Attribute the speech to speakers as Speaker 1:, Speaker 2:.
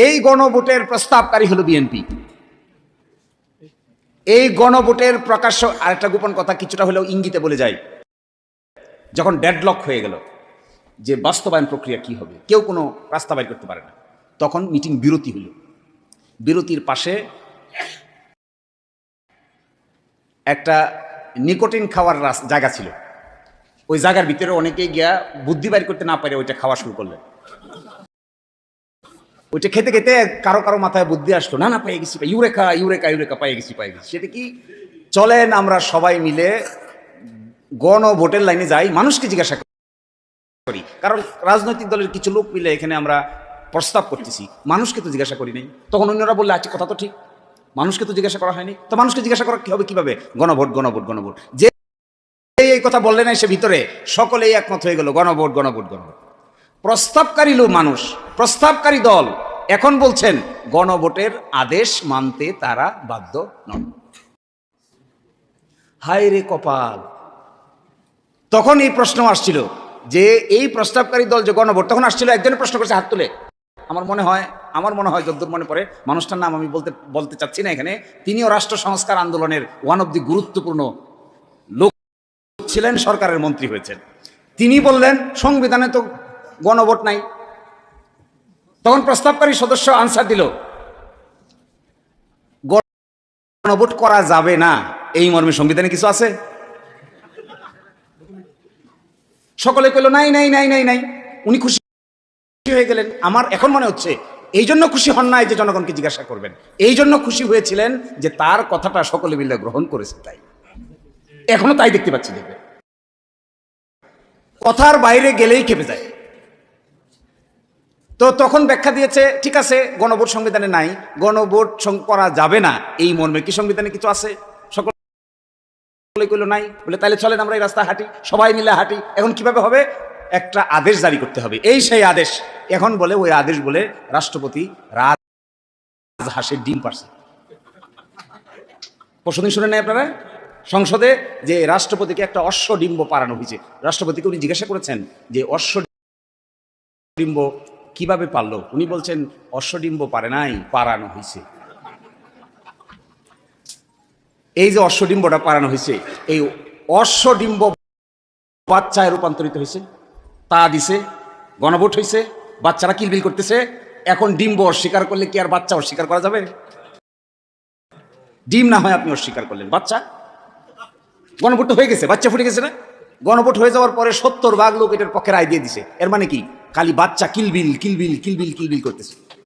Speaker 1: এই গণভোটের প্রস্তাবকারী হলো বিএনপি। এই গণভোটের প্রকাশ্য আরেকটা গোপন কথা কিছুটা হলেও ইঙ্গিতে বলে যায়, যখন ডেডলক হয়ে গেল যে বাস্তবায়ন প্রক্রিয়া কি হবে, কেউ কোনো রাস্তা বাইর করতে পারে না, তখন মিটিং বিরতি হলো। বিরতির পাশে একটা নিকোটিন খাওয়ার জায়গা ছিল, ওই জায়গার ভিতরে অনেকেই গিয়া বুদ্ধি বাইর করতে না পারে ওইটা খাওয়া শুরু করলেন। ওইটা খেতে খেতে কারো কারো মাথায় বুদ্ধি আসলো, না না পেয়ে গেছি, ইউরেকা ইউরেকা ইউরেকা পেয়ে গেছি পেয়ে গেছি। সেটা কি, চলেন আমরা সবাই মিলে গণভোটের লাইনে যাই, মানুষকে জিজ্ঞাসা করি। কারণ রাজনৈতিক দলের কিছু লোক মিলে এখানে আমরা প্রস্তাব করতেছি, মানুষকে তো জিজ্ঞাসা করি নাই। তখন অন্যরা বললে আচ্ছা কথা তো ঠিক, মানুষকে তো জিজ্ঞাসা করা হয়নি, তো মানুষকে জিজ্ঞাসা করা হবে কিভাবে? গণভোট গণভোট গণভোট। যে এই কথা বললে না সে ভিতরে সকলেই একমত হয়ে গেল গণভোট গণভোট গণভোট। প্রস্তাবকারী লোক মানুষ, প্রস্তাবকারী দল এখন বলছেন গণভোটের আদেশ মানতে তারা বাধ্য নন। হায় রে কপাল! তখন এই প্রশ্ন আসছিল যে এই প্রস্তাবকারী দল যে গণভোট, তখন আসছিল একজনের প্রশ্ন করেছে হাত তুলে, আমার মনে হয় যদ্দূর মনে পড়ে, মানুষটার নাম আমি বলতে চাচ্ছি না এখানে, তিনিও রাষ্ট্র সংস্কার আন্দোলনের ওয়ান অব দি গুরুত্বপূর্ণ লোক ছিলেন, সরকারের মন্ত্রী হয়েছেন। তিনি বললেন সংবিধানে তো গণভোট নাই। তখন প্রস্তাবকারী সদস্য আনসার দিল গণভোট করা যাবে না, এই মর্মে সংবিধানে কিছু আছে? সকলে কইল নাই নাই নাই নাই নাই। উনি খুশি হয়ে গেলেন। আমার এখন মনে হচ্ছে এই জন্য খুশি হন নাই যে জনগণকে জিজ্ঞাসা করবেন, এই জন্য খুশি হয়েছিলেন যে তার কথাটা সকলে মিলে গ্রহণ করেছে, তাই এখনো তাই দেখতে পাচ্ছি। দেখবে কথার বাইরে গেলেই খেপে যায়। তো তখন ব্যাখ্যা দিয়েছে ঠিক আছে গণভোট সংবিধানে নাই, গণভোট করা যাবে না এই মর্মে কি সংবিধানে কিছু আছে? সকলে কইল নাই। বলে তাহলে চলেন আমরা এই রাস্তা হাঁটি, সবাই মিলে হাঁটি। এখন কিভাবে হবে? একটা আদেশ জারি করতে হবে। এই সেই আদেশ। এখন বলে ওই আদেশ বলে রাষ্ট্রপতি রাজহাঁসের ডিম পারছে। পরশুদিন শুনে নাই আপনারা সংসদে যে রাষ্ট্রপতিকে একটা অশ্বডিম্ব পারানো হয়েছে। রাষ্ট্রপতিকে উনি জিজ্ঞাসা করেছেন যে অশ্বডিম্ব কিভাবে পারলো? উনি বলছেন অশ্বডিম্ব পারে নাই, পারানো হয়েছে। এই যে অশ্বডিম্বটা পারানো হয়েছে, এই অশ্বডিম্ব বাচ্চায় রূপান্তরিত হয়েছে, তা দিছে, গণভোট হয়েছে, বাচ্চারা কিলবিল করতেছে। এখন ডিম্ব অস্বীকার করলে কি আর বাচ্চা অস্বীকার করা যাবে? ডিম না হয় আপনি অস্বীকার করলেন, বাচ্চা গণভোট হয়ে গেছে, বাচ্চা ফুটে গেছে না? গণভোট হয়ে যাওয়ার পরে 70 ভাগ লোক এটার পক্ষে রায় দিয়ে দিছে। এর মানে কি? খালি বাচ্চা কিলবিল কিলবিল কিলবিল কিলবিল করতেছে।